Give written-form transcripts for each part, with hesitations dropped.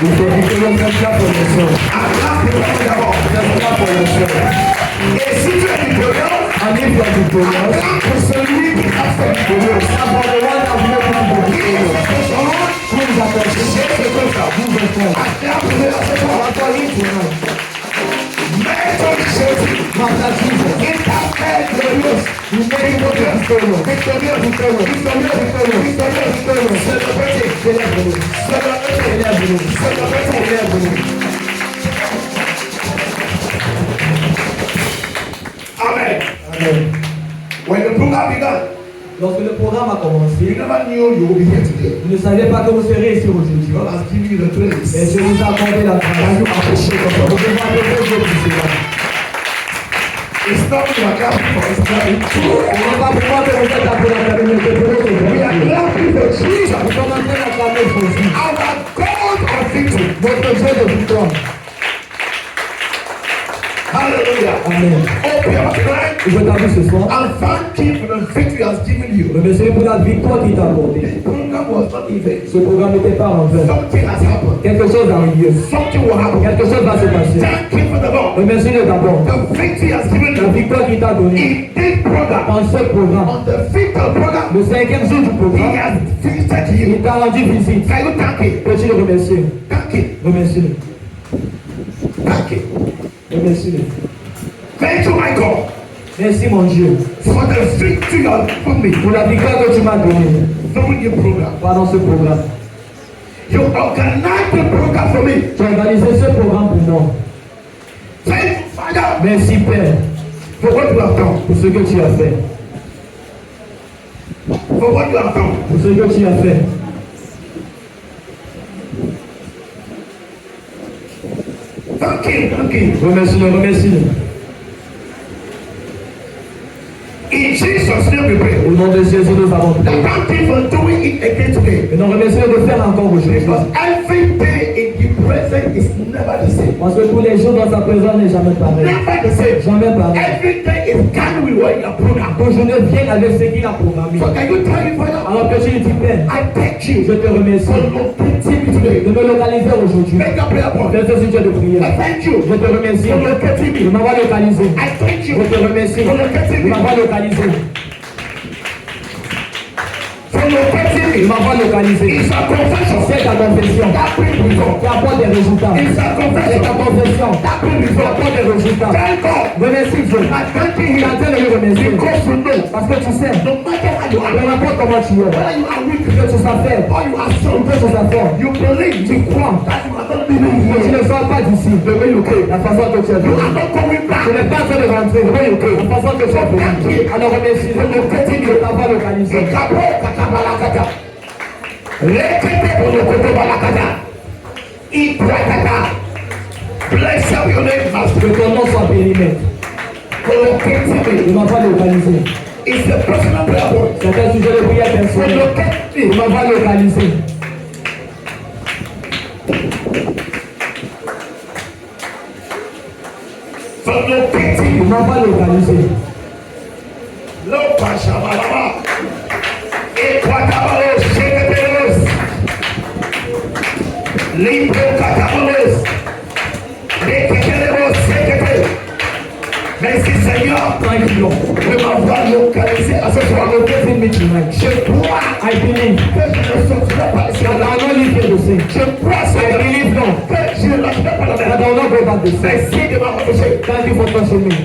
Vous êtes victorieux, faites cela pour les sœurs. d'abord. Faites cela pour les sœurs. Et si tu es victorieux, And if you are victorious, pour celui qui a fait victorieux. and for the one that will make you victorious, who is that person? Who is the friend? According to him. Maître Jésus, Master Jesus, il t'a fait glorieux. you made him victorious. Victorieux, victorieux, victorieux, victorieux, victorieux, victorieux. Célébrez, Célèbre-le. célébrez, Célèbre-le. célébrez. Célèbre-le. Amen. Amen. When the program began, Lorsque le programme a you commencé, never knew you would be here today. vous ne saviez pas que vous serez ici aujourd'hui. God has given you the grace. Mais je vous ai accordé la grâce. You appreciate Vous God. devez applaudir Dieu pour cela. It's not you are clapping for, it's not you. Ce n'est pas pour moi que vous êtes appelés à terminer, c'est pour votre We are Dieu. clapping for Jesus, Vous commencez à acclamer Jésus, our God of victory. votre Dieu de victoire. Hallelujah. Amen. Open your mind Je t'avoue ce soir, and thank Him for the victory He has given you. remerciez pour la victoire qu'il t'a accordée. The program was not even. Ce programme n'était pas en vain. Something has happened. Quelque chose a eu lieu. Something will happen. Quelque chose va se passer. Thank Him for the Lord. Remercie-le d'abord. The victory He has given La you. victoire qu'il t'a donnée In this program, dans ce programme. on the fifth of program, Le 5e jour du He programme, has visited you. il t'a rendu visite. Can you thank Him? Peux-tu le remercier? Thank Him. Remercie-le. Thank Him. Remercie-le. Thank you, my God, Merci mon Dieu for the victory you have given me pour la victoire que tu m'as donnée during the program. pendant ce programme. You organized the program for me. Tu as organisé ce programme pour moi. Thank you, Father, Merci Père for what you have done. pour ce que tu as fait. For what you have done. Pour ce que tu as fait. Thank Him. Thank Him. Remercie-le, remercie-le. In Jesus' name we pray. Au nom de Jésus, nous avons prié. Thank Him for doing it again today. Et nous remercions de faire encore aujourd'hui. Because every day in the present is never the same. Parce que tous les jours dans sa présence n'est jamais pareil. Never the same. Jamais pareil. Every day is carried with what you have program. Ton journée vient avec ce qu'il a programmé. So can you tell me, Father, Alors que tu lui dis Père, I thank you je te remercie for locating me today. de me localiser aujourd'hui. Make a prayer point. Fais ce sujet de I prière. thank you Je te remercie for locating de me. m'avoir localisé. I thank you Je te remercie for locating de me. m'avoir localisé. For locating De me. m'avoir localisé. It's a confession. C'est ta confession That brings result. qui apporte des résultats. It's a C'est confession. ta confession That brings qui result. apporte des résultats. Thank God. Remercie Dieu. I thank Tu you as de le remercier. because you know Parce que tu sais, no matter how you peu are, importe comment tu es, whether you are weak que tu sois faible, or you are ou strong, que tu sois fort, you believe, tu crois that you are not leaving que tu here. ne sors pas d'ici. La façon que tu es You venu. are not going Tu back. n'es pas en train de rentrer. La façon que tu es venu. Alors remercie Dieu de t'avoir localisé. Ekabo katabalakata. Rekete bolokoto balakata. Ibrakata. Bless your name, Master. Que ton nom soit périmètre. Locate De me. m'avoir localisé. It's a personal prayer point. C'est un sujet de prière personnel. Locate De me. m'avoir localisé. For locating De me. m'avoir localisé. Lo pashabalaba. Ekwatabalos. Sheketelos. Libre katabalos. Leketelos. Sekete. Merci Seigneur Thank you, Lord. de m'avoir localisé à ce soir. Locating me tonight. Je crois I believe que je ne sortirai pas ici. that I will not leave here the same. Je crois I Seigneur believe, Lord, que je ne lâcherai pas la that I main. will not go back the same. Merci de m'avoir touché. Thank you for touching me.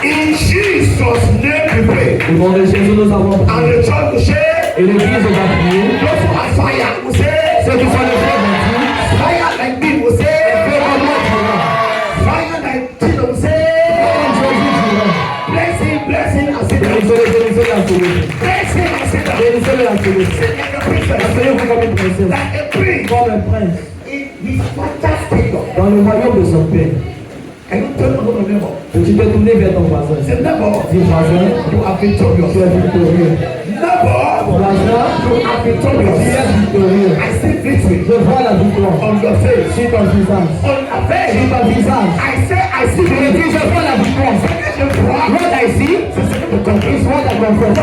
In Jesus' name we pray. Au nom de Jésus, nous avons And prié. the church will say, Et l'Église va prier. those who are fire will say, Ceux qui sont les frères vont dire, fire like me will say, fais comme moi diront. fire like Jesus will say, Comme Jésus diront. blessing, blessing, and say, Bénissez-le, bénissez-le, entourez-le. blessing, and say, Bénissez-le, entourez-le. like a princess, Asseyez-vous comme une princesse. like a prince Comme un prince. in his father's kingdom. Dans le royaume de son père. Can you tell me what neighbor? Peux-tu te tourner vers ton voisin? Say, neighbor, Dis voisin, you are tu victorious. es victorieux. Neighbor, You are victorious. I see victory. On your face. On your face. I say I see victory. What I see is what I confess.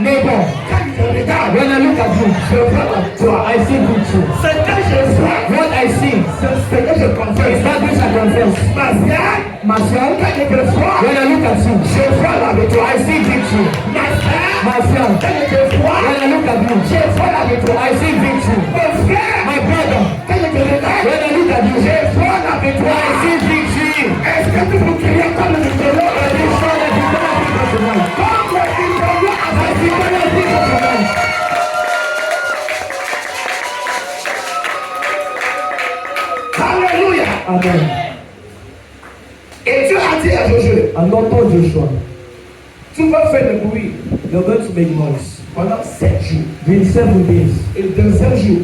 Neighbor, when I look at you, I see victory. What I see is that which I confess. Martial, when I look at you, I see victory. Martial, when I look at you, I see victory. My brother, when I look at you, I see victory. Hallelujah. Amen. Et Dieu a dit à Josué, And God told Joshua, tu vas faire le bruit you're going to make noise pendant 7 jours. in 7 days. Et le deuxième jour,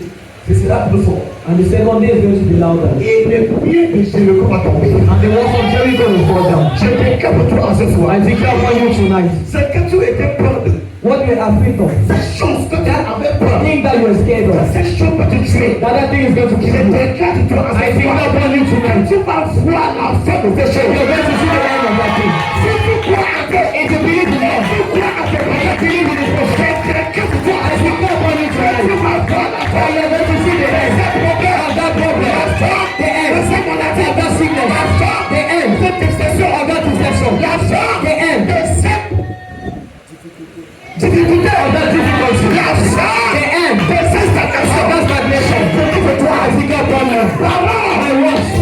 ce sera plus fort. And the second day is going to be louder. Et le pied de Jéricho va tomber. And the walls of Jericho will fall down. Je déclare pour toi ce soir. I declare upon you tonight, C'est que tu étais peur de what you are afraid of, cette chose que tu avais the peur. thing that you are scared of, Cette chose que tu tuer. that that thing is going to Je kill you. déclare pour toi I declare upon you tonight, tu vas voir la fin de tes choses. you're going to see the end of that thing. Si tu crois à Dieu, If you believe in God, tu crois à Dieu, I believe in His word. je déclare pour toi I declare upon you tu tonight, vas voir la fin. you're going to see the end of that problem, the end of that sickness, the end of that deception, the end Difficulté of that difficulty, la fin the end de cette stagnation. of that stagnation. I declare upon you, my words,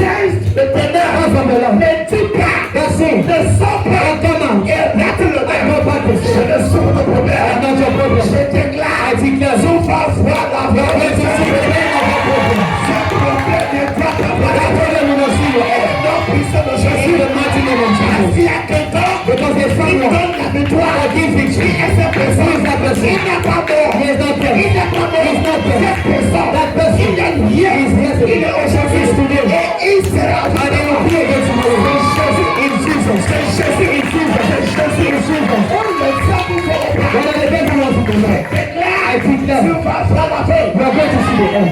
Le ténèbre come from the Lord. ne dit pas That sin, de s'opérer that command, et battre le no ténèbre. practice, Je ne suis pas de and problème. not your problem. Je déclare, I declare, tu vas voir la you're going to see fin. the end of that problem. Ce problème ne doit pas That voir. problem will not see your end. Non, puissant de In Jésus. the mighty name of Jesus. Il y a quelqu'un Because there's qui someone donne la victoire. that gives victory. Et cette personne, Who is that person? il n'est pas mort. He is not Il dead. n'est pas mort. He's not dead. Cette personne, That person il est hier. is yesterday. Il est aujourd'hui. Is today. Et il sera And he will be again tomorrow. In Jesus. In Jesus. In Jesus. On ne sait plus comment. Whether the devil wants to deny, I declare, Tu vas voir la fin. we are going to see the end.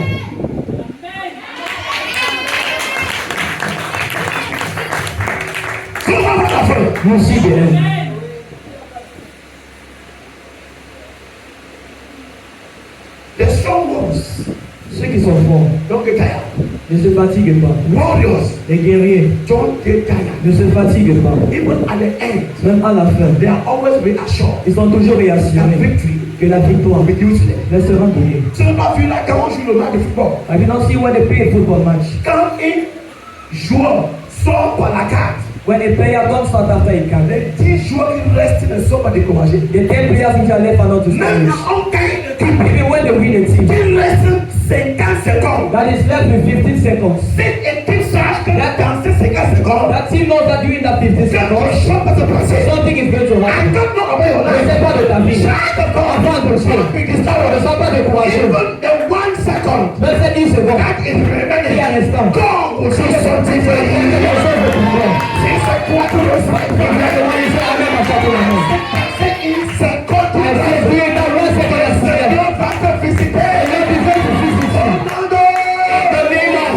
Tu vas voir la fin. You will see the end. The strong ones, Ceux qui sont forts don't get tired. ne se fatiguent pas. Warriors, Les guerriers don't get tired. ne se fatiguent pas. Even at the end, Même à la fin, they are always reassured ils sont toujours that réassurés victory que la victoire will be useless. leur sera donnée. Tu n'as pas vu là quand on joue le match de football. I did not see when they play a football match. Quand un joueur sort par la carte, When a player comes out after a camp, les 10 joueurs qui restent ne sont pas découragés. the 10 players which are left are not Même discouraged. quand on gagne une équipe, Even when they win a team, il reste 50 secondes. that is left with 15 seconds. Cette équipe sache que dans ces 50 secondes, That team knows that during that 15 quelque seconds, chose va se passer. something is going to happen. Attends, non, mais on Ne sais pas de ta vie. chaque seconde, Avant de jouer, ne sois pas découragé. even the 1 second, Même cette 10 secondes, that is remaining. qui est restant, God will do something for quelque you. chose de plus grand. Si c'est quoi tout le soir, Il y a des moyens de faire la même à chacun de nous. c'est une seconde tout I le say, soir. during that 1 second of prayer, Seigneur va te visiter. the Lord is going to visit you. The name of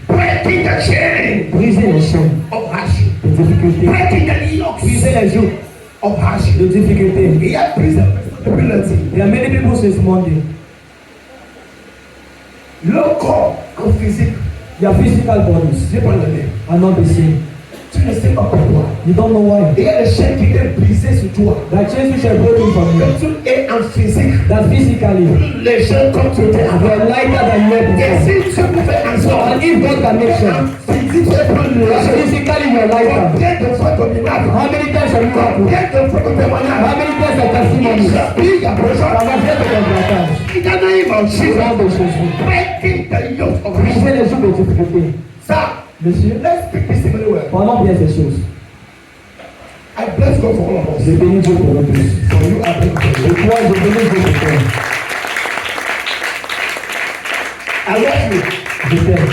breaking the chain Briser les chaînes of hardship. de difficulté, Breaking the yokes briser les jours of hardship. de difficulté. Il y a plusieurs personnes depuis lundi. There are many people since Monday. Le corps en physique, Their physical bodies j'ai pas le nez. are not the same. Tu ne sais pas pourquoi. You don't know why. Il y a des chaînes qui étaient brisées sur toi. That chains which are broken from you, Quand tu es en physique, that physically les chaînes comme tu étais they avant. are lighter than you were Et before. si tu pouvais en And sorte, if God can make sure en physique, tu es plus that léger. physically you are lighter, Combien de fois ton miracle? how many times have you happened? Combien de fois ton How témoignage? many times have testimonies? Il y a besoin Ça va faire de l'avantage. in the name of C'est Jesus. grand de Jésus. Breaking the yoke of hardship. Briser les jours de difficulté. Ça, Monsieur, let's speak this simple word. pendant bien ces choses, I bless God for all of us. je bénis Dieu pour nous tous. For you are praying for Et toi, je bénis Dieu pour toi. I love you. Je t'aime.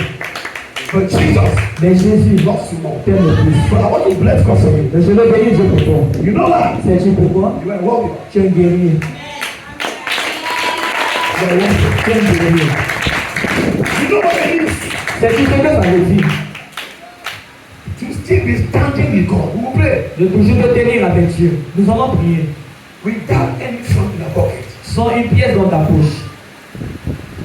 But Jesus Mais Jésus loves you more. t'aime le plus. But I want to bless God for you. Mais je veux bénir Dieu pour toi. You know that? Sais-tu pourquoi? You are a warrior. Tu es un guerrier. You are a warrior. Tu es un guerrier. You know what it is? Sais-tu ce que ça veut dire? To still be standing with God. We will pray. De toujours te tenir avec Dieu. Nous allons prier. Without any trump in the pocket. Sans une pièce dans ta poche.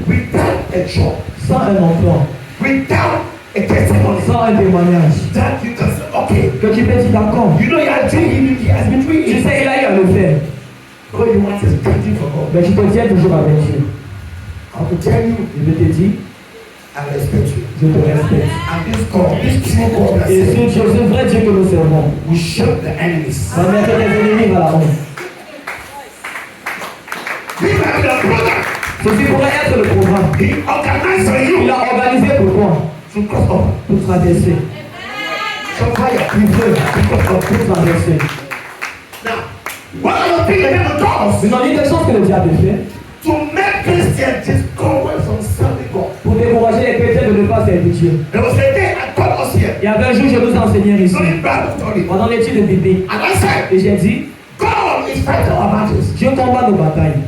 Without a job. Sans un emploi. Without a testimony. Sans un témoignage. That you can say, okay. Que tu peux dire d'accord. You know you are doing it. He has been doing Tu it. sais, il a eu à le faire. All you want is standing for God. Mais tu te tiens toujours avec Dieu. I will tell you, Je te dis, I respect you. je te respecte. And this God, this true God that Et says, ce Dieu, ce vrai Dieu que nous servons, we shut the enemies. va mettre les ennemis à la honte. He has the brother. Ceci pourrait être le programme. He organized for Il you a organisé pour toi, to cross over. pour traverser. Some fire. Il veut pour traverser. Now, what are the things the devil does Mais dans l'une des choses que le diable fait, to make Christians discouraged from serving God? pour décourager les chrétiens de ne pas servir Dieu. There was a day I taught us here, Il y avait un jour, je nous enseignais ici, during Bible study, pendant l'étude biblique, and I said, et j'ai dit, God is fighting our battles. Dieu combat nos batailles.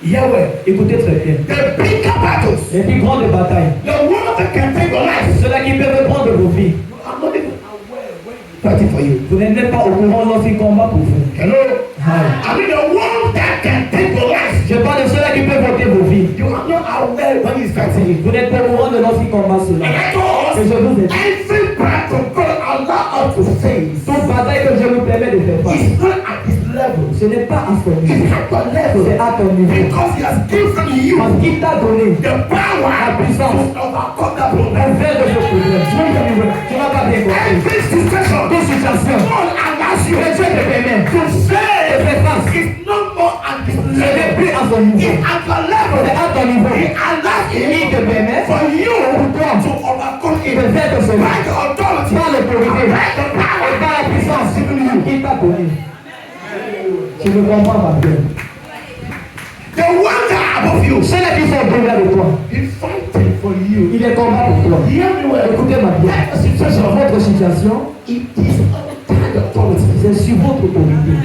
Yahweh, Écoutez très bien. the bigger battles, Les plus grandes batailles, the one that can take your life. ceux-là qui peuvent prendre vos vies, I'm not even aware when he's fighting for you. vous n'êtes même pas au courant lorsqu'il combat pour vous. Hello? Hi. I mean the one that can take your life. Je parle de ceux-là qui peuvent ôter vos vies. You are not aware when he's fighting you. Vous n'êtes pas au courant de lorsqu'il combat cela. And I told Et us, je vous ai dit, every battle God allow us to face toute bataille que Dieu nous permet de faire face, is not at his level. ce n'est pas à son It's niveau, at your c'est level. à ton niveau. Because he has given you Parce qu'il t'a donné the power la puissance to overcome that pour problem. faire de ce problème. Tu n'as pas bien compris. Every situation Toute situation, God allows you que Dieu te permet to de say faire face, is no more at his ce n'est level. plus à son niveau. It's at your C'est level. à ton niveau. He allows Il te it permet for you pour toi to overcome de it faire de cela by the authority, par l'autorité by the et power. par la puissance qu'il t'a donnée. Tu me comprends, ma bien. The one that above you, Ceux-là qui sont au-delà de toi, he's fighting for you. il est combat pour toi. Hear me well. Écoutez-moi bien. That situation, Dans votre situation, it is under the authority. c'est sur votre autorité.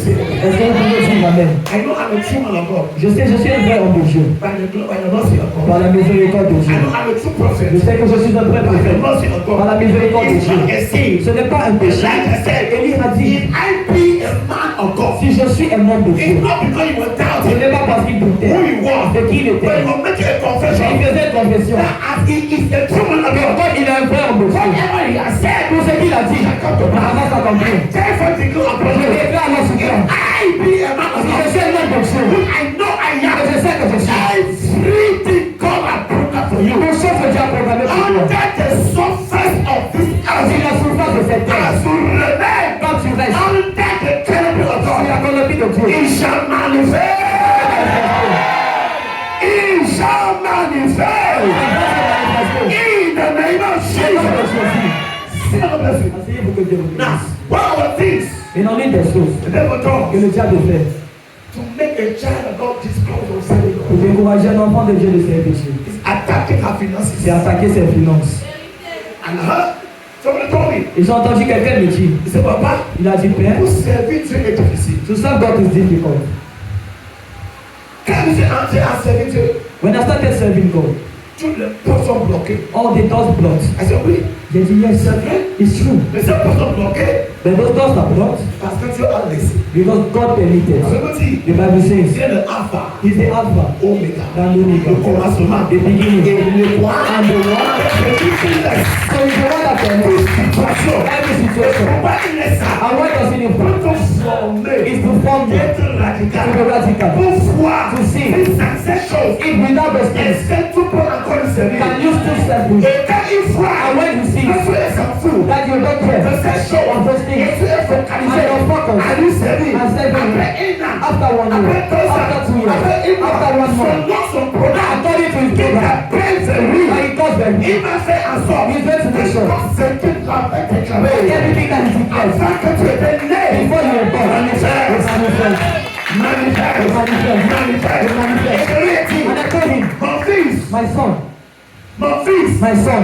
Est-ce que vous pouvez dire Amen? I know I'm a true man of God. Je sais, je suis un vrai homme de Dieu. By the mercy of God. Par la miséricorde de I Dieu. know I'm a true prophet. Je sais que je suis un vrai By the prophète. mercy of Par God. la miséricorde de It's Dieu. not a sin. Ce n'est pas un péché. Like I said, Élie a dit, if I be a man of God, si je suis un homme de it's Dieu, not because you were ce doubting n'est pas parce qu'il doutait who he was, de qui il but était. you were making a Il confession faisait une confession. that as he is a true man of Que God, quand il est un vrai homme de Dieu, whatever he has said, tout ce qu'il a dit, ça va s'accomplir. therefore declare upon Je you. déclare mon soutien. I be a man of Si je God, suis un homme de Dieu, I know I et je am. sais que je suis. Everything God has broken for you. Tout ce que Dieu a programmé pour Under toi. the surface of this Sur earth, la surface de cette terre, as you remain quand tu restes under the canopy of sur la God, canopie de Dieu, it shall manifest. It shall manifest. In the name of Jesus. God bless you. Asseyez-vous que Dieu vous Now, bénisse. what are the things Et dans l'une des choses the devil que does le diable fait to make a child of God discouraged from serving pour God? décourager un enfant de Dieu de servir Dieu, It's attacking her finances. c'est attaquer ses finances. And her, somebody told me, Et j'ai entendu quelqu'un me dire, he said, Papa, il a dit, Père, who serving to a deficit? to serve God is difficult. Can you say, I'm serving to When I started serving God, the person blocking? all the doors blocked. I said, wait, J'ai dit, yes, it's true. the same person blocking? But those doors are blocked Pastor, you are lazy. because God permitted. I said, what is The Bible says, c'est le alpha, He's the Alpha omega, and Omega, le commencement, the beginning et le point, and the one. le business, So He's the one that toute permits situation. every situation. Pourquoi il laisse ça? And what does it Pour imply? te former, It's to form me, d'être to radical, be radical, pour voir to see. si cette chose, If without those things, est-ce que tu peux encore le servir? can you still serve me? Et quand il voit, And when you see que tu es sans fou, that you don't de care cette chose, of those et things, tu es and focalisé you're focused à lui servir, and serving après Him, un an, after 1 year, après 2 ans, after 2 years, après un mois, after 1 month, selon son programme, according to His qui program, t'appelle de lui, and He does them, il va faire en sorte He's going to que make sure ce qu'il avait déclaré, everything that He declares avant que tu étais né, before you were born, manifeste, manifest, manifeste, manifeste, manifest. Et je lui ai dit, And I told him, mon fils, my son, mon fils, my son,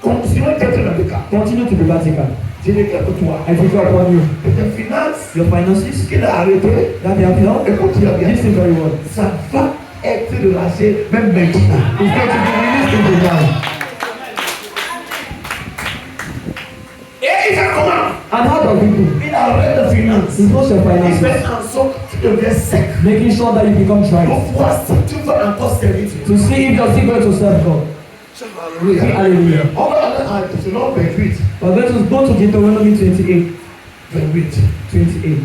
Continue d'être radical. Continue to be radical. Dieu est quelque toi. I declare upon you. Et tes finances, Your finances qu'il a arrêté, that they have held, écoute bien. listen very well. Ça va être relâché même maintenant. It's going to be released in the now. Et il fait comment? And how does he do? Il arrête les finances. He knows your Il finances, fait en sorte que tu deviens sec. making sure that you become dry. Pour voir si tu vas encore servir Dieu. To see if you're still going to serve God. Alléluia. Hallelujah. On va aller à Deutéronome 28. We're going to go to Deuteronomy 28. 28. 28.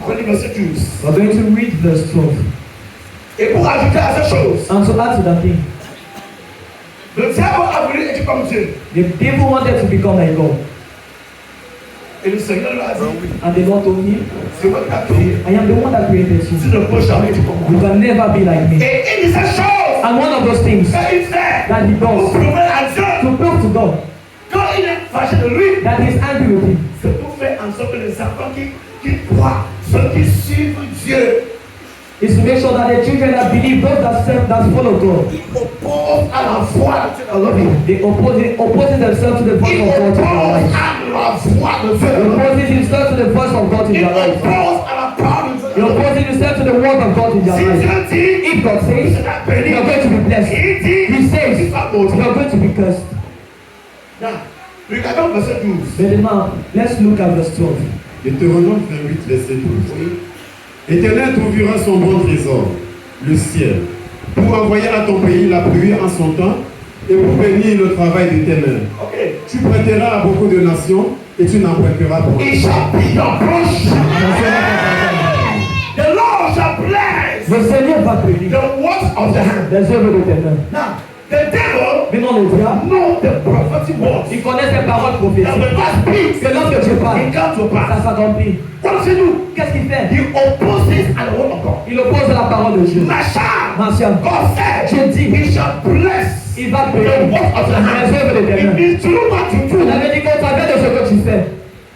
On lit verset 12. We're going to read verse 12. Et pour ajouter à cette chose, And to add to that thing, le diable a voulu être comme Dieu. the people wanted to become like God. Et le Seigneur lui a dit, And the Lord told him, c'est moi qui t'ai créé. I am the one that created Tu you. ne peux jamais être comme You moi. can never be like me. Et il dit cette chose. And one of those things Et il fait that he pour does prouver à Dieu to prove to God quand il est fâché de lui. that he's angry with him, C'est pour faire en sorte que les enfants qui croient, ceux qui suivent Dieu, is to make sure that the children that believe, those that serve, that follow God, ils opposent à la foi de Dieu dans leur vie. they opposes themselves to the voice Ils of God in their opposent life. à la foi de Dieu He dans leur vie. opposes himself to the voice of God in Ils their life. opposent à la parole de Dieu He dans leur vie. opposes himself to the word of God in their Si life. Dieu dit, If God says, c'est la béni. you are going to be blessed. Il dit, He says, il va you maudire. are going to be cursed. Now, regardons verset 12. But now, let's look at verse 12. Deutéronome 28, verset 12. Oui. Éternel t'ouvrira son bon trésor, le ciel, pour envoyer à ton pays la pluie en son temps et pour bénir le travail de tes mains. Ok. Tu prêteras à beaucoup de nations et tu n'emprunteras point. It shall be your portion. The Lord shall bless Le Seigneur va bénir the works of the hand. les œuvres de tes mains. Now, the devil Maintenant, le diable, know the prophetic words. il connaît ces paroles Now, prophétiques. when God speaks, Que lorsque Dieu parle, it comes to ça pass. s'accomplit. What does he do? Qu'est-ce qu'il fait? He opposes at the word of God. Il oppose la parole de Dieu. Masha, Martial, God said, Dieu dit, he shall bless il va the bénir works of the les œuvres de hand. tes mains. It means through what you Il do, avait dit qu'au travers de ce que tu fais,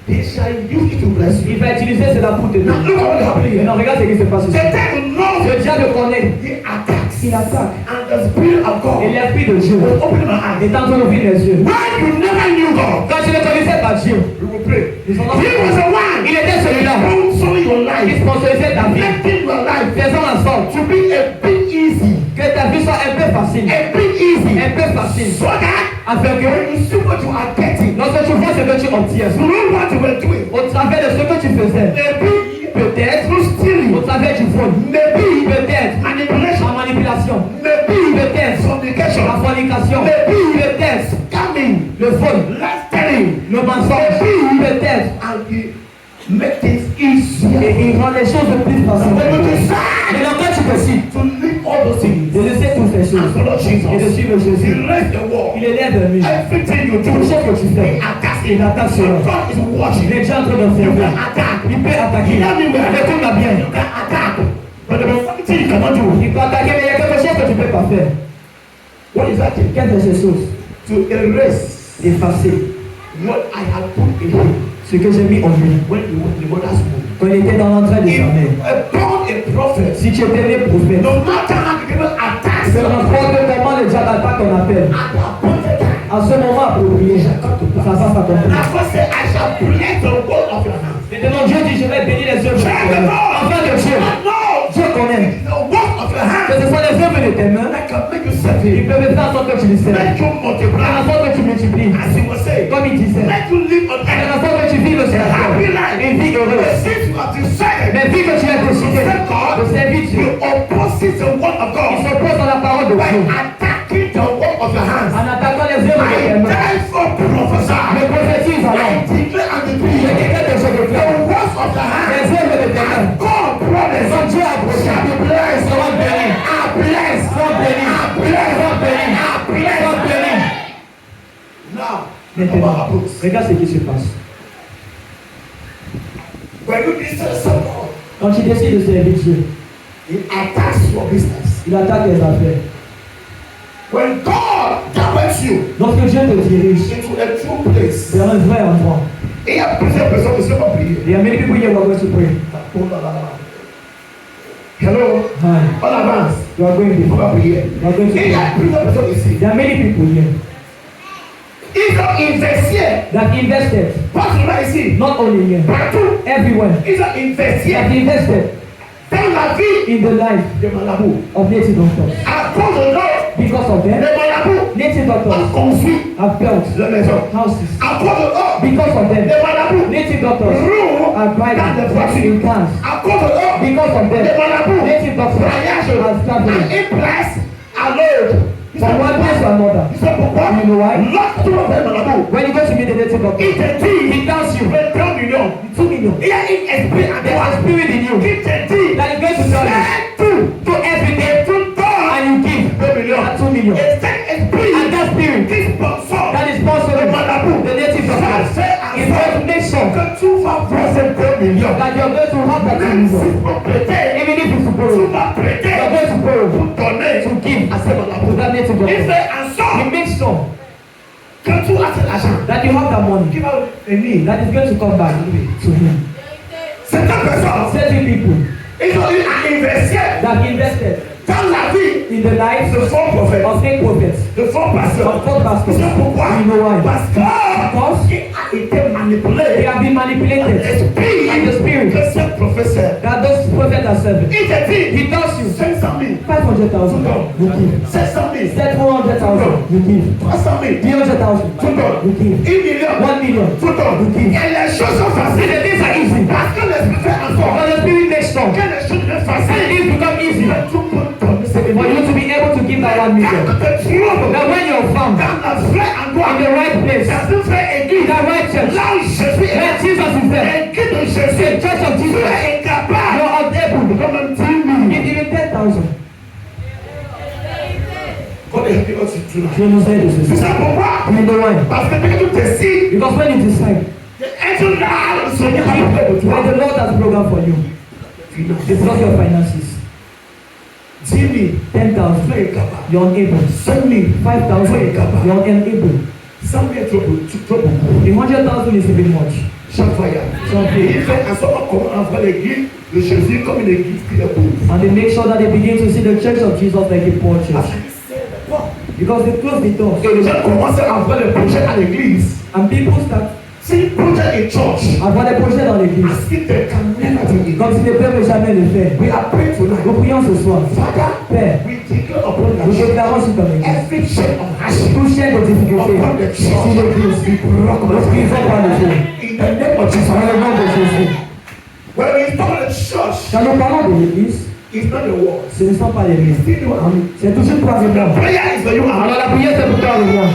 he shall use it to bless you. il va utiliser cela pour te Now, bénir. look at what happened here. Maintenant, regarde ce qui se passe The ici. devil knows Le diable connaît, he attacks. il attaque. And the Spirit of God Et l'Esprit de Dieu will open my eyes. est en train d'ouvrir les yeux. When you never knew God, Quand tu ne connaissais pas Dieu, we will pray. ils sont He was the one il était celui-là sponsoring your qui life, sponsorisait ta vie, making your life faisant en sorte to be a bit easy, que ta vie soit un peu facile. a bit easy, Un peu facile. so that Afin que when you see what you are getting, lorsque tu vois ce que tu obtiens, through what you were doing, au travers de ce que tu faisais, maybe peut-être through stealing, au travers du vol, maybe peut-être manipulation, la manipulation, maybe peut-être fornication, la fornication, maybe peut-être scamming, le vol, life-telling, le mensonge, peut-être. and you make things easier. Et il rend les choses plus faciles. When you Et decide donc quand tu décides to leave all those things de laisser toutes ces and choses follow et de Jesus, suivre he Jésus, raised the wall. il élève lui. Everything you Tout ce do, que tu fais, he attacks il it. attaque So cela. God is watching. Il est déjà en train You d'observer. can attack. Il peut attaquer. Hear me well. Écoute-moi bien. You can attack. But there is something you cannot do. Il peut attaquer, mais il y a quelque chose que tu ne peux pas faire. What is that thing? Quelle est cette chose? To erase Effacer what I have put in him ce que j'ai mis en lui. when you were in the mother's womb. Quand il était dans l'entrain de If sa mère. born a prophet, Si tu étais né prophète, no matter how the devil attacks peu you, importe comment le diable attaque ton appel, at the appointed time, à ce moment approprié, ça va s'accomplir. that's why I say I shall bless the work of your hands. Maintenant, Dieu dit, je vais bénir les œuvres de tes mains. Enfin de Dieu, No, Dieu connaît the work of your que hands ce sont les œuvres de tes mains. that can make you serve Ils him, peuvent faire en sorte que tu les sers. make you Faire multiply, en sorte que tu multiplies. as he was saying, Comme il disait. make you live on Faire en earth. sorte que tu vives sur la terre. Une vie But heureuse. since you have decided Mais vu que tu as décidé de servir you Dieu, oppose the word of il God s'oppose à la parole de by Dieu. attacking the work of your hands. En attaquant les œuvres de tes I mains. therefore prophesy. Je prophétise I alors. declare and Je decree déclare que je the déclare. works of the hands. Les œuvres de tes mains. God promised Quand Dieu a promis, shall be blessed. sera béni. Are blessed. Sois béni. Are blessed. Sois béni. Are Sois blessed. béni. Now, Maintenant, regarde ce qui se passe. when you decide someone, Quand tu décides de servir Dieu, he attacks your business. il attaque les affaires. When God directs you Lorsque Dieu te dirige into a true place, vers un vrai endroit, il y a plusieurs personnes qui ne sont pas prier. there are many people here who are going to pray. Oh là là là. Hello? Hi. On avance. You are going On to va prier. You are going to Il y a plusieurs personnes ici. There are many people here Ils ont investi. that invested, Pas seulement ici. not only here, Partout. everywhere. Ils ont investi That invested dans la vie in the life de Malabou. of native doctors. À cause de l'or, Because of them, les Malabou native ont doctors construit have built la maison. houses. À cause de l'or, Because of them, les Malabou native doctors roulent are dans des driving in voitures. cars. À cause de l'or, Because of les them, Malabou native doctors voyagent are à traveling une place à l'autre. from one place to another. Tu sais pourquoi? You know why? Lorsque tu vas faire Malabou, When you go to meet the native doctor, il te dit, he tells you, 23 millions. 2 million. Il y a un esprit en There's toi a spirit in you qui te dit, that is going to tell you, fais tout, do everything, tout donnes and you give 2 millions. that 2 million. Et cet esprit And that spirit qui sponsor that is sponsoring the native doctor is going to make sure que tu vas verser 2 millions. that you're going to have that 2 Même si million. pour prêter, Even if it's to tu borrow, vas prêter you're going to borrow pour donner to give à ce to Malabou. that native Il doctor. fait en He sorte makes sure que tu as cet argent that you have that qui money va venir. that is going to come back to him. Certaines personnes, Certain people ils ont eu à investir that invested dans la vie in the lives de faux prophètes, of fake prophets, de faux pasteurs. of false pastors. C'est pourquoi? You know why? Parce que Because il a été they manipulé have been manipulated l'esprit and the spirit de ce professeur. that those prophets are serving. Il te dit, He tells you 500 000, 500,000 you give, 700 000, 700,000 you give, 300 000, 300,000 you give, 1 million, 1 million tout donne. you give. Et les choses sont And faciles. the things are easy. Parce que l'esprit fait en sorte But the spirit makes sure que les choses deviennent and faciles. things become easy Mais tu peux donner ce for you to be able to give that 1 million. Quand tu te trouves That when you're found dans la vraie endroit, in the right place, dans une vraie in église, that right church, là où Jésus est, where Jesus is there, l'église de the Jésus, church of tu Jesus, es incapable you're unable de même 10 000. give even 10,000. God help you to do that. You understand Tu this? sais pourquoi? You know why? Parce que quand tu décides, Because when you decide, être là, le Seigneur a fait de when toi. the Lord has programmed for you, it's not your finances. 10 000, 10,000, tu es incapable. you're unable. 5 000, 5,000, you're unable. 100 000 est trop beaucoup. The 100,000 is even much. Chaque voyage. Et il fait en sorte qu'on envoie l'église de Jésus comme une église qui est pauvre. And they make sure that they begin to see the church of Jesus like a poor Parce church. que c'est le port. Because they close the doors. Et les gens commencent à envoyer les projets à l'église. And people start, Si project in church, avoir des projets dans l'église. as if they can never do it. Comme si ne peuvent jamais le faire. We are praying Nous tonight. prions ce soir. Father, Père, we declare upon the nous church déclarons sur ton église. every chain of hardship Tout chien de difficulté upon the sur church. l'église. We broke Nous the brisons par le feu. In the name of Jesus. Dans le nom de Jésus. When we talk about the church, Quand nous parlons de l'église, it's not the words. ce ne sont pas les It's mots. still you and me. C'est toujours toi et The moi. prayer is for you and Alors me. la prière c'est pour toi et moi.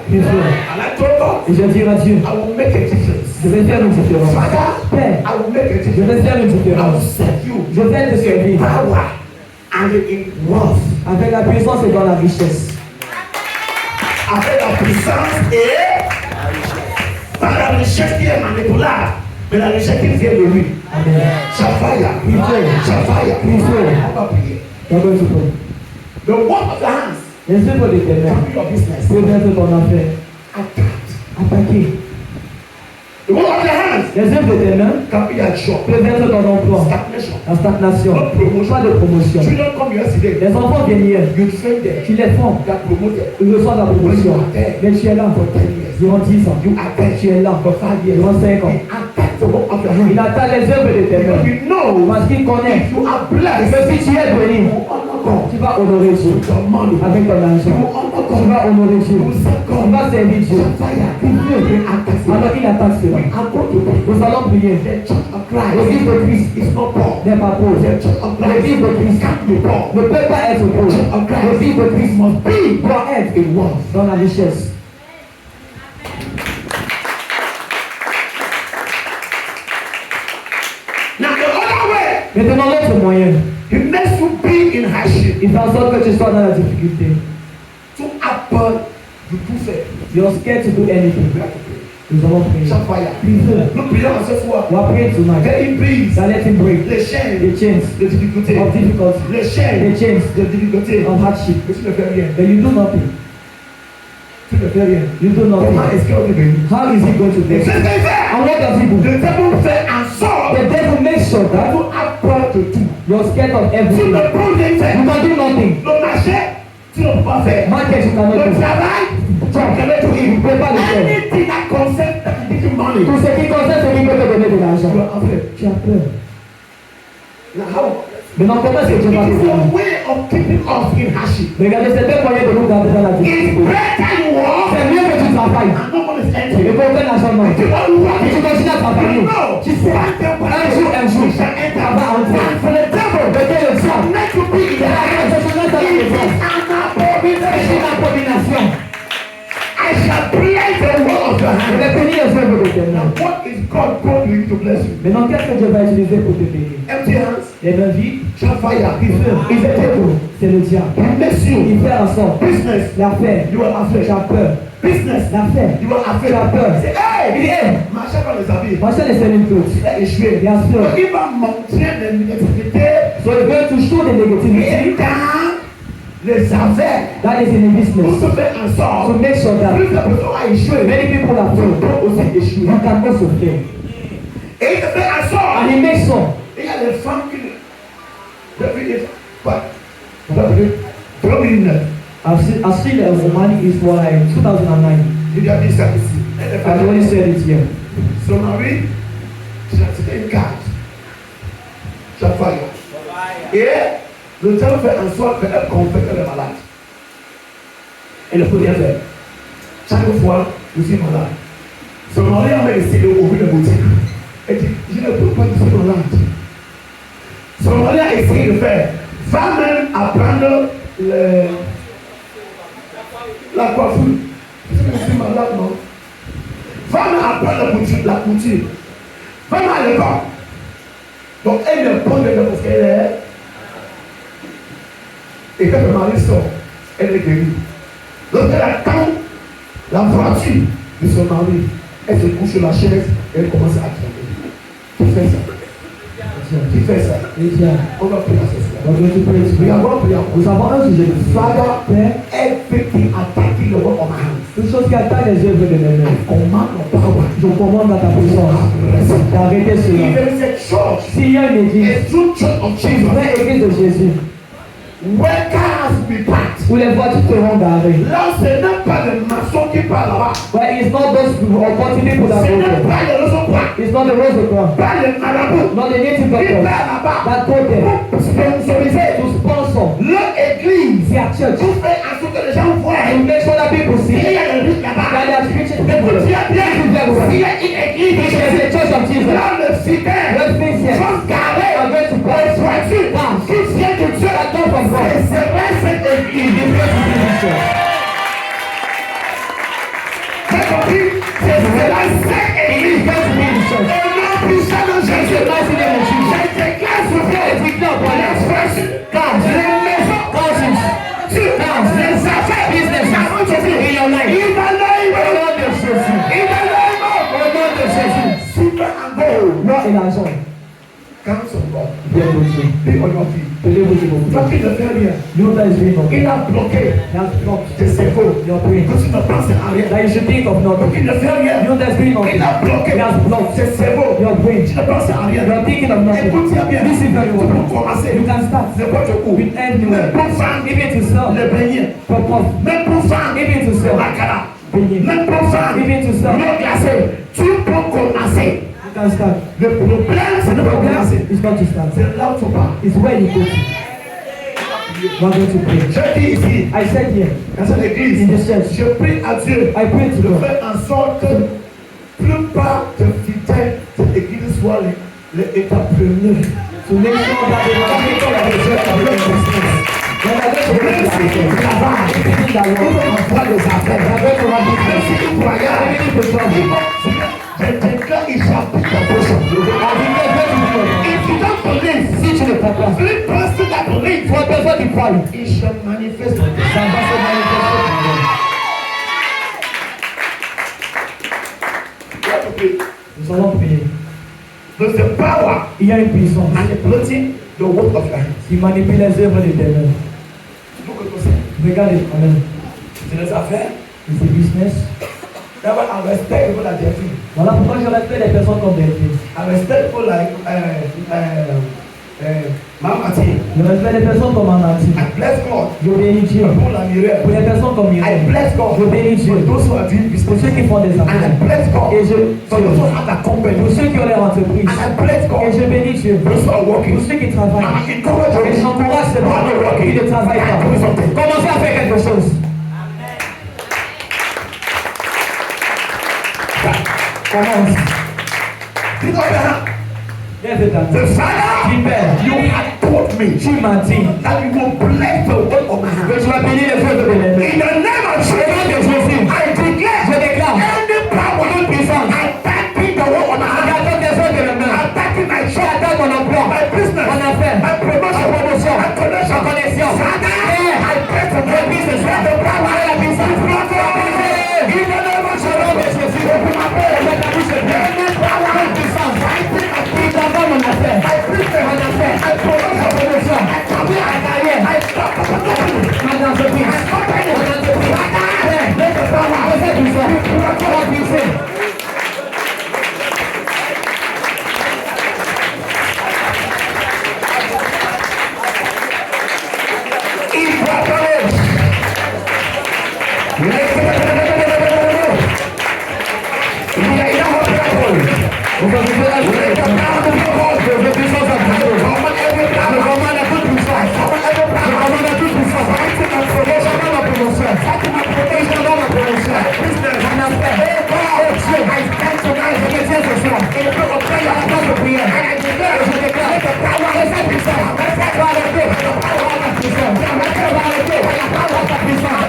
Bien sûr. And I told God, Et je dirai à Dieu, I will make a difference. je vais faire une différence. Father, Père, I will make a je difference. vais faire une I will différence. serve you Je vais te in servir power and in wealth. avec la puissance et dans la richesse. Avec la puissance et par la richesse qui est manipulable, mais la richesse qui vient de lui. Amen. Shafaya, Shafaya, on va prier. You're going to pray. The work of the hands Les œuvres de tes mains can be your business. peuvent être ton affaire. Attacked. Attaquer. The work of the hands Les œuvres de tes mains can be your job. peuvent être ton emploi. Stagnation. La stagnation. Pas de promotion. Children come yesterday. Les enfants viennent hier. You train them. Tu les formes. They are promoted. Ils reçoivent la promotion. Mais tu es là For 10 years. durant 10 ans. You attend. Tu es là For 5 years. durant 5 ans. He attacked the work of the Il hands. attaque les œuvres de tes mains. Because you know Parce qu'il connaît if you are que blessed, si tu es béni, you honor God. tu vas honorer Dieu With your money. avec ton You argent. honor Tu God. vas honorer Dieu. You serve Tu God. vas servir Dieu. Shafaya. Dieu. Alors il attaque cela. I'm going to pray. Nous allons prier. The church of L'église Christ de Christ is not poor. n'est pas pauvre. The church of Christ L'église de Christ can't be poor. ne peut pas être pauvre. L'église de Christ doit être dans la richesse. Now the other way, Maintenant l'autre moyen, he makes you be in hardship. il fait en sorte que tu sois dans la difficulté. To happen, you do fair. You're scared to do anything. We have to pray. Nous allons prier. Shafaya. Prions. Nous prions cette fois. We are praying tonight. That he brings That let him break les chaînes the chains de difficulté. of difficulty, Les the chaînes chains de difficulté. of hardship. Mais tu ne fais rien. But you do nothing. Tu ne fais rien. You do Comment nothing. est-ce qu'on est béni? How is he going to C'est bless ce you? qu'il fait. And what does he do? Le diable fait en sorte The devil makes sure que that tu apportes de tout. You're scared of Tu everything. ne peux rien You faire. can do nothing. Le marché, tu ne peux pas faire. Market, you cannot Le do. travail, tu ne peux pas You peux pas le faire. Anything that concerns that gives you money. Tout ce qui concerne ce qui peut te donner de Tu l'argent. as afraid. Tu as peur. Now how? Maintenant, comment est-ce que tu vas It is faire? a way of keeping us in hardship. Regardez, c'est un moyen de nous garder dans la It's difficulté. better you walk C'est mieux que tu travailles. and no one is Et entering. pour aucun argent, non. You don't walk. Et tu continues à travailler. No. Tu sais, un jour, you shall enter. ça va entrer. And for the devil, Lequel le diable? not to be in the house. Ce sont dans la It maison. is an C'est abomination. une abomination. I shall bless the word of your Je hand. vais bénir les œuvres de tes Now mains. what is God going to use to bless you? Maintenant, qu'est-ce que Dieu va utiliser pour te bénir? Empty hands, Les mains vides, shall fire, be filled. il fait tout. C'est le diable. He makes you. Il fait en sorte. Business, L'affaire, you are tu afraid. as peur. Business, L'affaire, you are afraid. tu as peur. Say, Il dit, hey, hey, marchand dans les habits. moi je les sell une chose. Il a échoué. Bien sûr. Il va montrer les négativités So if you're to show the et negativity, dans les affaires. that is in the Pour business. se faire en To sorte. make sure that Plus la personne a échoué, many people are tu failed. peux aussi échouer. You can also fail. Et il se fait en And sorte. he makes sure. Il y a les femmes qui pas. 2009. I've seen a woman is for like 2009. Il a dit ça ici. Elle est I've already said it here. Son mari, c'était une carte. Chaque fois. Et le temps fait en sorte qu'elle confesse qu'elle est malade. Elle ne peut rien faire. Chaque fois, je suis malade. Son mari a essayé d'ouvrir la boutique. Elle dit, je ne peux pas être malade. Son mari a essayé de faire. Va même apprendre la coiffure. Je suis malade, non? Va même apprendre la couture. Va même à l'école. Donc elle ne prend que parce qu'elle est. Et quand le mari sort, elle est guérie. Lorsqu'elle attend la voiture de son mari, elle se couche sur la chaise et elle commence à trembler. Qui fait ça? Qui fait ça? On va prier à ce soir. We are going to pray. Nous avons un sujet. Father, everything attacking the work of my hands. Toute chose qui attaque les œuvres de mes mains. Command your power. Je commande à ta puissance d'arrêter If cela. there is a church, S'il y a une église, a true church of une Jesus, vraie église de Jésus, where cars be packed. où les voitures seront garées. Là, ce n'est pas le maçon qui parle là-bas. But it's not those opportunity pour la Ce n'est road. pas le recevoir. It's not the rose of God. Pas le marabout. Not the native Qui doctors. parle là-bas. That go there Pour sponsoriser to sponsor leur église. their church. Pour faire en sorte que les gens voient. To make sure that people Il see y a le risque that là-bas. they are preaching to Écoute people. bien, bien. S'il y a une église de If there's Jésus, a church of Jesus, là, le citer, let's face it, sont garés. are going to Les pass. voitures qui viennent de Dieu. That come from God. C'est vrai, cette église. J'ai compris. C'est la seule église. Et non plus ça de Jésus. Je déclare sur vous l'expression. Les maisons. Les affaires. Avant Jésus. In the name of Silver and gold. Moi et l'argent. Counsel God. Bien reçu. Be on your feet. Levez-vous de Toi vos qui ne fais rien. You that is being of Il a bloqué He has blocked tes cerveaux. your brain. Que tu ne penses à rien. That you should think of Donc nothing. il ne fait rien. You that is being of Il a bloqué He has blocked tes cerveaux. your brain. Tu ne penses à rien. You are thinking of nothing. Écoute bien. Listen very Tu well. peux commencer. You can start N'importe où. with anywhere. Même pour faire Even to sell le beignet. puff. Même pour faire Even to sell l'acala. beignet. Même pour faire Even to sell. l'eau glacée. Tu peux commencer. You can start. Le problème, c'est de The pas problem commencer. is not to start. C'est là où tu pars. It's where you go to. We're going to pray. Je dis ici, I said here dans cette église, in this church, je prie à Dieu I pray to de God faire en sorte que plupart de fidèles de l'église soient les entrepreneurs. to make sure that they are people that they serve are doing business. When they're going to make their business, everything that works, On voit les affaires. they're going to have business. Si tu croyais, Everything to trouble. je déclare qu'il s'applique ta poche. If you don't believe, Si tu ne crois pas, every person that believes, toi personne qui croit, it shall manifest. ça va se manifester pour nous. You have to pray. Nous allons prier. There's the power Il y a une puissance manipulating the work of your hands. qui manipule les œuvres de tes mains. Look at yourself. Regardez, amen. C'est les affaires. It's a business. Never I respect people like their feet. Voilà pourquoi je respecte les personnes comme des fils. I respect people like Le respect des personnes comme Amati. I bless God. Je bénis Dieu. Pour la Mireille. Pour les personnes comme I Mireille. bless God. Je bénis Dieu. For those who are doing Pour business. ceux qui font des And I affaires. bless God. Et je For those who have a company. pour ceux qui ont leur entreprise. And I bless God. Et je bénis Dieu. Those who are working. Pour ceux qui travaillent. And I encourage Et you. j'encourage ces gens qui ne travaillent pas. Commencez à faire quelque chose. Commence. Pick up your hand. Lève ta main. The Father, Dis Père, you have told me tu m'as dit that you will bless the work of my hand. que tu vas bénir les œuvres de mes mains. In the name of Au nom de Jesus, Jésus, I declare je déclare any power toute puissance attacking the work of my qui hand, attaque les œuvres de mes mains, attacking my qui shop, attaque mon emploi, my business, mon affaire, my promotion, ma promotion, my connection. ma connexion. Father, Père, I pray for je prie ce soir the power de la puissance. in the name of Au nom de Jesus. Jésus, Open my prayer. ouvre ta bouche et prie. Any power Toute puissance fighting qui combat mon affaire, my business, mon affaire, my ma promotion, promotion, my career, ma carrière, my stock, mon entreprise, mon entreprise. Père, let the power que cette puissance soit puissée. Vous pouvez faire la journée. Je veux puissance à Dieu. Je commande à toute puissance. Je commande à toute puissance. Je commande ma promotion. Je commande ma promotion. Mon affaire. Oh Dieu, je me tiens ce soir. À la place de prière. Je déclare que cette puissance va arrêter. La puissance va arrêter. La puissance.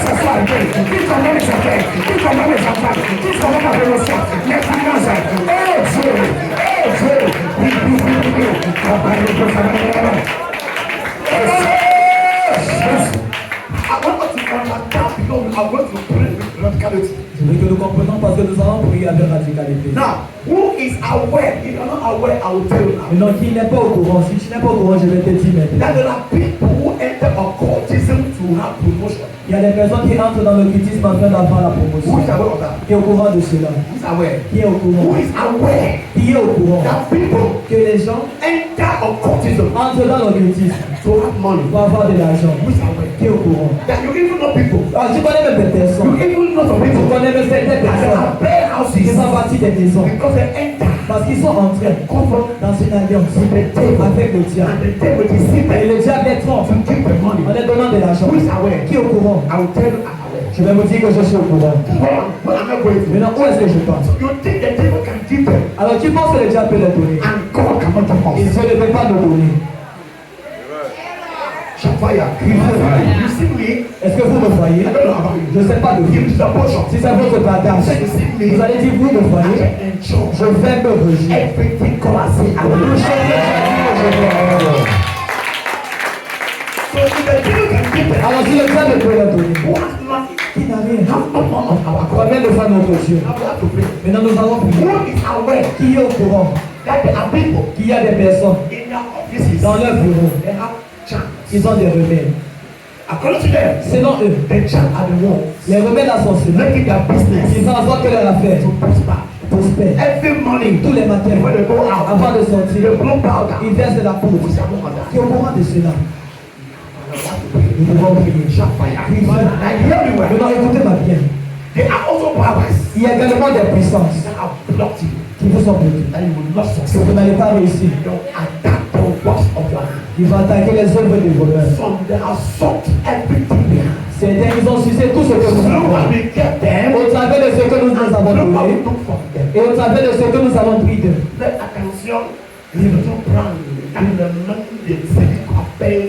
s'asseoir, qui commande les affaires, qui commande les enfants, qui commande la promotion, les finances. Je veux que nous comprenions parce que nous allons prier avec radicalité. Now, who is aware? If you're not aware, I will tell you now. Maintenant, qui n'est pas au courant? Si tu n'es pas au courant, je vais te dire maintenant. That there are people who enter occultism to have promotion. Il y a des personnes qui entrent dans l'occultisme afin d'avoir la promotion. Who is aware of that? Qui est au courant de cela? Who is aware? Qui est au Who courant? is aware Qui est au courant that people que les gens enter occultism entrent dans l'occultisme to have money? pour avoir de l'argent? Who is aware? Qui est au courant? That you even know people. Alors, tu connais même des You personnes. even know some Tu people connais même certaines that personnes have bare qui houses font partie des maisons because they enter parce qu'ils sont entrés dans une alliance with the devil avec le diable. and the devil deceive Et them le diable les trompe to give them money. en leur donnant de l'argent. Who is aware? Qui est au courant? I will tell you I'm aware. Je vais vous dire que je suis au courant. Where am I going to? Maintenant, où est-ce que je pense? You think the devil can give them Alors, tu penses que le diable peut les donner? and God cannot give Il us? ne peut pas nous donner. Shafaya, you see me? Est-ce que vous me voyez? I don't know about you. Je ne sais pas de vous. Give me the portion. Si c'est votre partage, vous allez dire vous me voyez. I enjoy Je vais me réjouir. everything God has said. I will Tout do. ce que Dieu a dit, je vais avoir. So if the devil can give them, Alors, si le diable peut les donner, who has nothing? qui n'a rien? How much more of our God? Combien de fois notre Dieu? Now we have to pray. Maintenant, nous allons prier. Who is aware Qui est au courant that there are people qu'il y a des personnes in their offices, dans leur bureau, they have chance. ils ont des remèdes. According to them, Selon eux, the chance are the ones les remèdes à son cela, making their business ils font en sorte que leur affaire to prosper. prospère. Every morning, Tous les matins, when they go out, avant de they sortir, blow powder. ils versent de la poudre. Who is aware of that? Qui est au courant de cela? We have to pray. Nous devons prier. Shafaya. Oui, Now hear me well. maintenant, écoutez-moi bien. There are also powers Il y a également des puissances that have blocked you, qui vous sont bloquées. that you will not Que succeed. vous n'allez pas réussir. Don't attack the works of your hand. Ils vont attaquer les œuvres des voleurs. Some they have sucked everything behind. Certains, ils ont sucé tout ce que nous Look avons. at me, get them. Au travers de ce que nous avons Look how donné we took from them. et au travers de ce que nous avons pris d'eux. Faites attention, ils ne sont pas dans le nom de celui qu'on appelle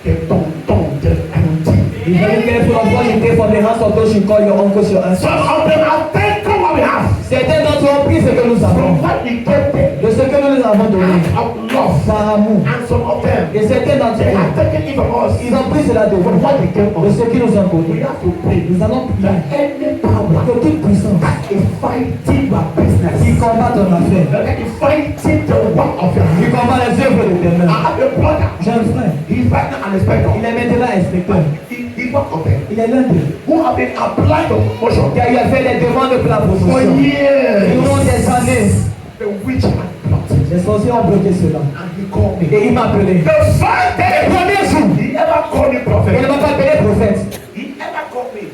des tontons de County. Be very careful of what you take from the hands of those you call your uncles, your aunts. Some of them have taken what we have. Certains d'entre eux ont pris ce que nous From avons, what we gave them, de ce que nous les avons donné, out of love. par amour. And some of them, Et certains d'entre they eux, have taken it from us. ils ont pris cela de From vous, what they gave de us. ce qu'ils nous ont We donné. have to pray. Nous allons prier That any power que toute puissance that is fighting your business, qui combat ton affaire, that is fighting the work of your qui hand. combat les œuvres de tes I mains. have a brother. J'ai un frère, He's right now an inspector. il est maintenant inspecteur. He's one of them Il est l'un d'eux who have been applied for promotion qui a eu à faire les demandes pour la for promotion. Durant years. des années, The witch had plotted, les sorciers ont bloqué cela. and he called me. Et il m'a appelé. The first day, Premier jour, he ever called me il ne prophet. m'a pas appelé prophète. He ever called me.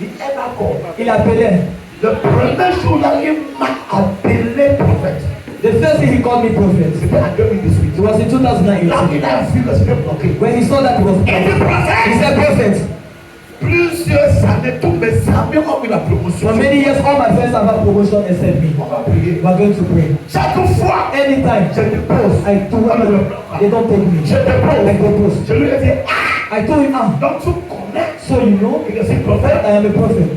He ever called. Il appelait. The promotion that he might have been late prophet. The first thing he called me prophet. He said, I don't mean this week. It was in Now 2018. did I feel the spirit blocking? When he saw that he was In the he prophet, said, prophet, plusieurs années, tous mes amis ont eu la promotion. for many years all my friends have had promotion except me. On va prier. We are going to pray. Chaque fois, Anytime je dépose. I do it, they don't take me. Je I dépose. propose. Je lui ai dit, ah, I told him, donc tu connais. so you know, Il est prophète. I am a prophet.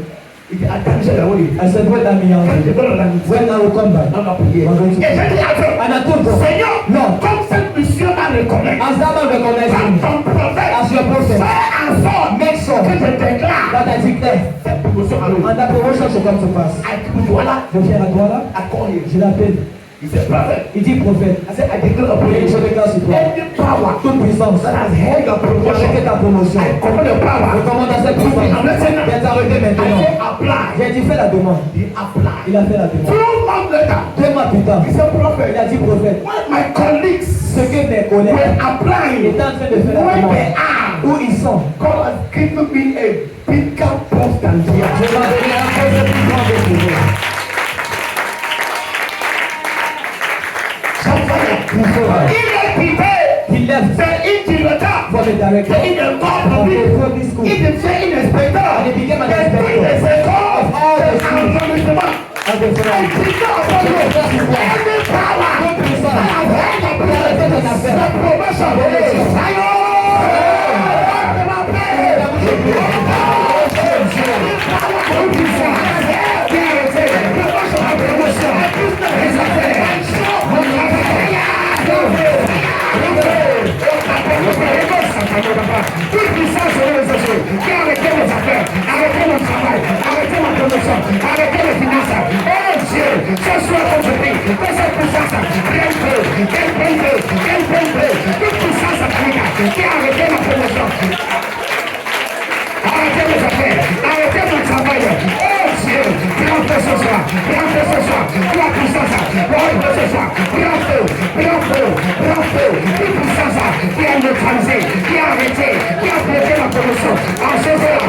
Il dit, attends, je l'ai oublié. I said, when I'm Quand young, je vais dans la mission, when I will come back, on va prier. we are going to Et j'ai pray. dit à Dieu, And I told God, Seigneur, Lord, comme cette mission m'a reconnu, as that man recognizes comme me, ton prophète, as your prophet, fais en sorte make sure que je déclare that I declare, cette promotion à l'eau. and that promotion should come to pass. I dis, voilà, Je viens à toi là, I call him. je l'appelle. Il dit, prophète. Il dit prophète. I said, I declare upon Et you. je déclare sur toi. Any power Toute puissance that has held your qui a promotion, arrêté ta promotion. I command the power. Je commande à cette puissance d'être arrêtée I maintenant. say, apply. J'ai dit fais la demande. He applied. Il a fait la demande. 2 months later, 2 mois plus tard, he said, il prophet, a dit prophète. when my colleagues Ce que mes were collègues applying, étaient en train de faire la where demande, they are, où ils sont, God has given me a bigger post than je theirs. leur donné un projet plus grand de pouvoir. Il est quitté. Il lève C'est Indireta. for the director C'est une école of publique. the public school. Il devient un inspecteur. And he became an Des inspector écoles, of all the des schools. arrondissements. And the And friends. Jesus upon you. Every power Toute puissance that has held the promotion, the promotion, fire! prends feu ce soir, toi puissance, prends feu ce soir, prends feu, prends feu, prends feu, toute puissance qui a neutralisé, qui a arrêté, qui a bloqué la promotion, en ce jour,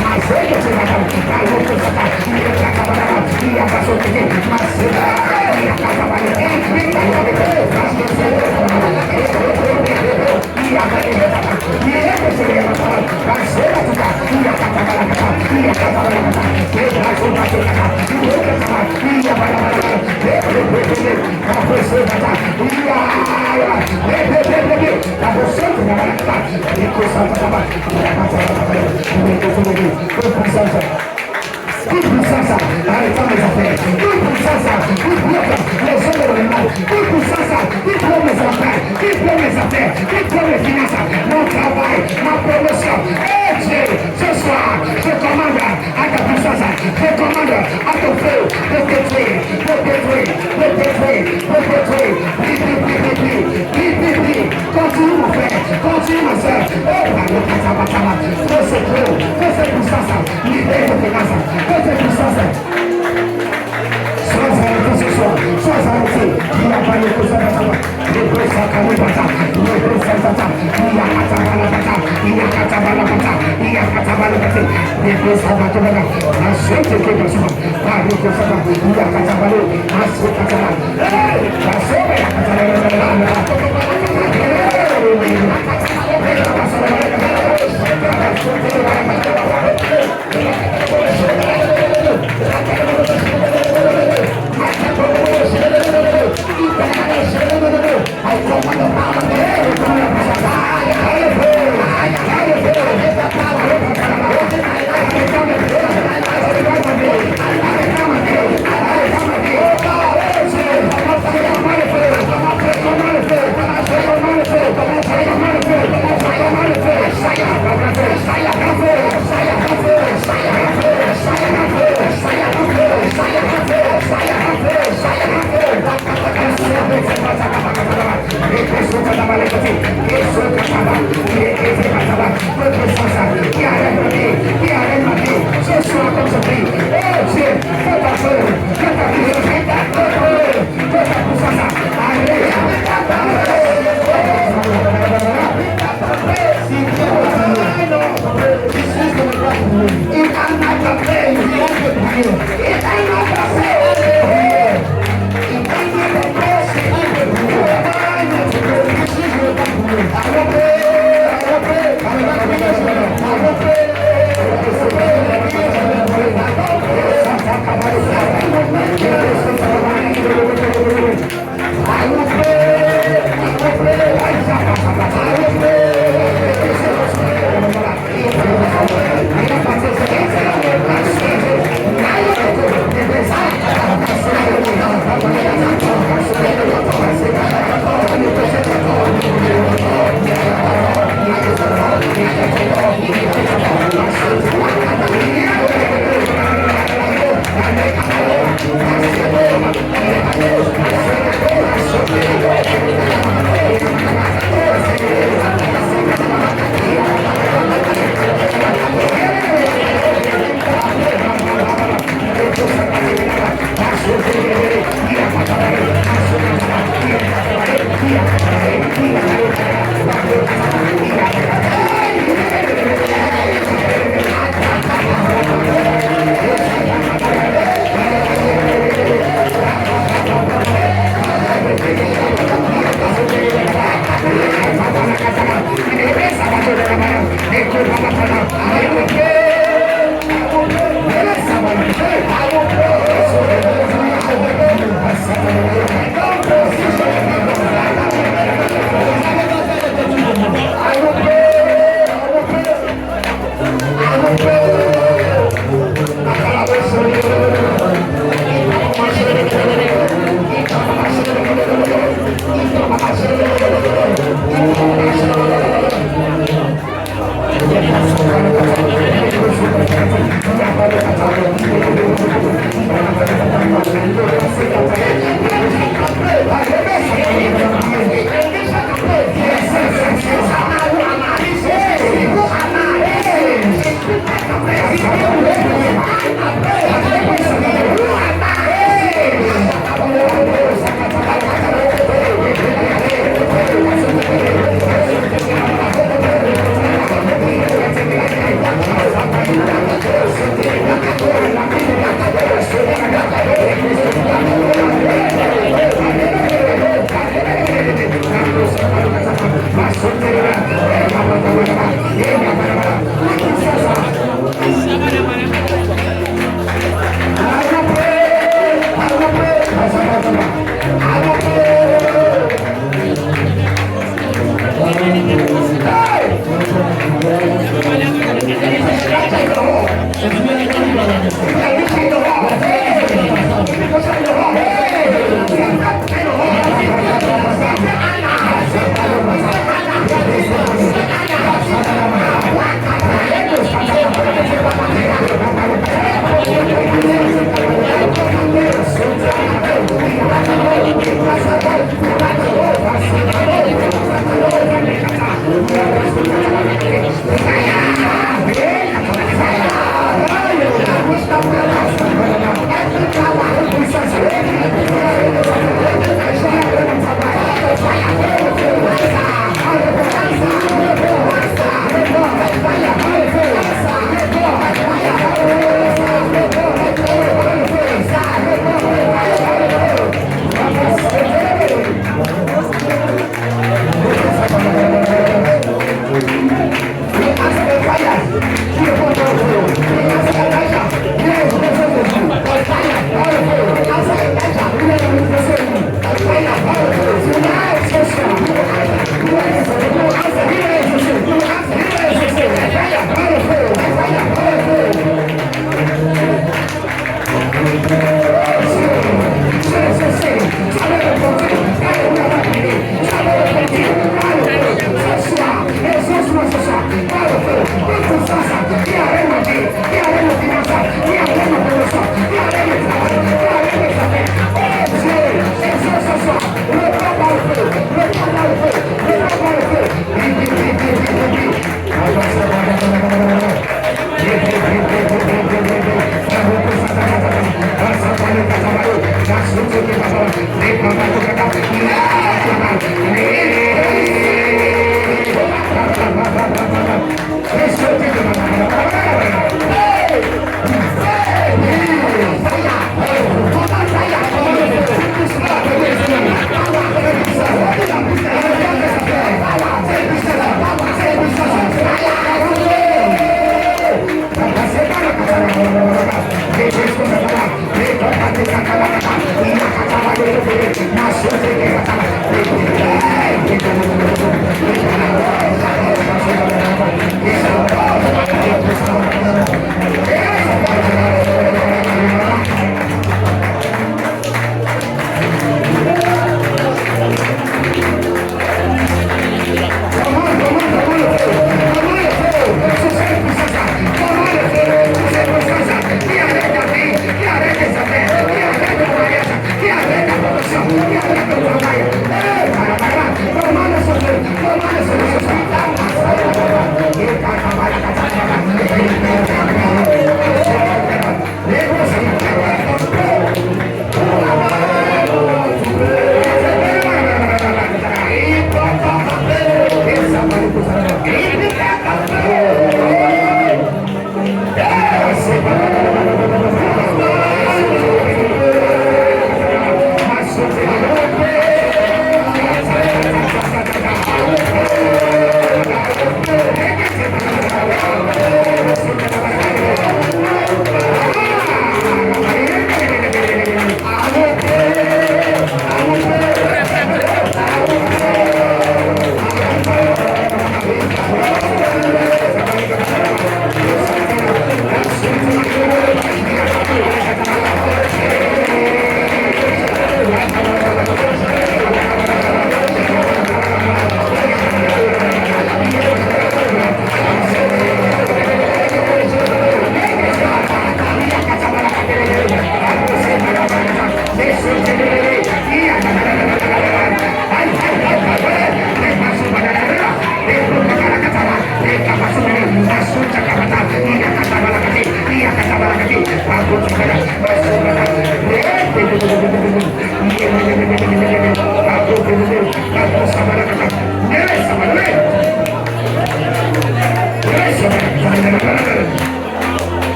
My Toute puissance, arrêtant mes affaires. Toute puissance, qui bloque les hommes de mal. Toute puissance, qui bloque mes affaires. Qui bloque mes affaires. Qui bloque mes finances. Mon travail, ma promotion. Et Dieu, ce soir, je commande à ta puissance. Je commande à ton feu de détruire, de détruire, de détruire, de détruire. Continue mon frère, continue ma soeur. Oh, le Kazabatama, fais ce feu, fais cette puissance. Libère tes finances. Fais cette puissance. Sois arrêté ce soir, sois arrêté. Il n'y a pas de Kazabatama. Le Kosa Kalibata, le Kosa Tata, il y a Katabalabata, il y a Katabalabata, il y a Katabalabata, le Kosa Batabala, la seule qui est de soi, par le Kosa, il y a Katabalo, la seule Katala, la seule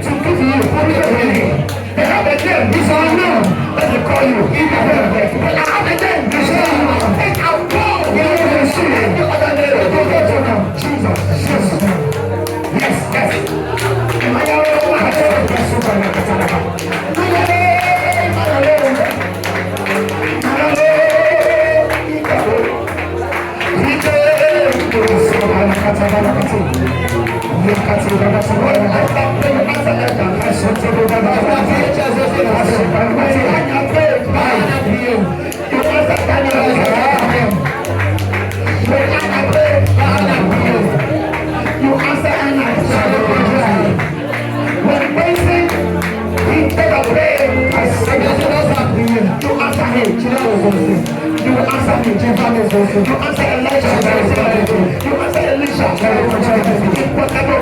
To give you for you. In the name of Jesus. I have a name. Take out God. Jesus. Yes, yes. You answer when waiting, he take a prayer. I say, you answer him. You answer me. You answer Elijah. You answer Elisha. Whatever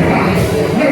fire.